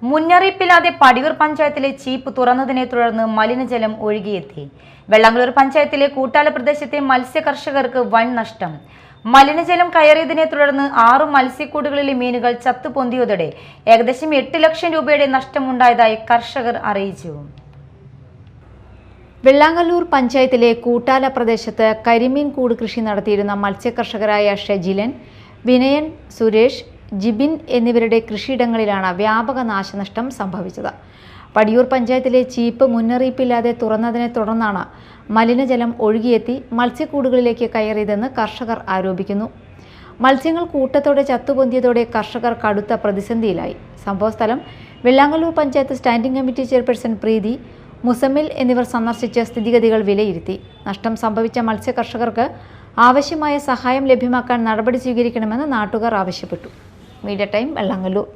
മുന്നറിയിപ്പില്ലാതെ പടിയൂർ പഞ്ചായത്തിലെ ചീപ്പ് തുറന്നതിനെ തുടർന്ന് മലിനജലം ഒഴുകിയെത്തി. വെള്ളാങ്കല്ലൂർ പഞ്ചായത്തിലെ കൂട്ടാല പ്രദേശത്തെ മത്സ്യ കർഷകർക്ക് വൻ നഷ്ടം. മലിനജലം കയറിയതിനെ തുടർന്ന് 6 മത്സ്യക്കൂടുകളിലെ മീനുകൾ ചത്തുപൊന്തിയതോടെ ഏകദേശം 8 ലക്ഷം രൂപയുടെ നഷ്ടമുണ്ടായതായി കർഷകർ അറിയിച്ചു. വെള്ളാങ്കല്ലൂർ പഞ്ചായത്തിലെ കൂട്ടാല പ്രദേശത്ത് കരിമീൻ കൂട് കൃഷി നടത്തിയിരുന്ന മത്സ്യകർഷകരായ ഷെജിലൻ, വിനയൻ, സുരേഷ്, ജിബിൻ എന്നിവരുടെ കൃഷിയിടങ്ങളിലാണ് വ്യാപക നാശനഷ്ടം സംഭവിച്ചത്. പടിയൂർ പഞ്ചായത്തിലെ ചീപ്പ് മുന്നറിയിപ്പില്ലാതെ തുറന്നതിനെ തുടർന്നാണ് മലിനജലം ഒഴുകിയെത്തി മത്സ്യക്കൂടുകളിലേക്ക് കയറിയതെന്ന് കർഷകർ ആരോപിക്കുന്നു. മത്സ്യങ്ങൾ കൂട്ടത്തോടെ ചത്തുപൊന്തിയതോടെ കർഷകർ കടുത്ത പ്രതിസന്ധിയിലായി. സംഭവസ്ഥലം Vellangallur panchayat standing committee chairperson Preethi, Musammil എന്നിവർ സന്ദർശിച്ച് സ്ഥിതിഗതികൾ വിലയിരുത്തി. നഷ്ടം സംഭവിച്ച മത്സ്യ കർഷകർക്ക് ആവശ്യമായ സഹായം ലഭ്യമാക്കാൻ നടപടി സ്വീകരിക്കണമെന്ന് നാട്ടുകാർ ആവശ്യപ്പെട്ടു. Media time, Vellangallur.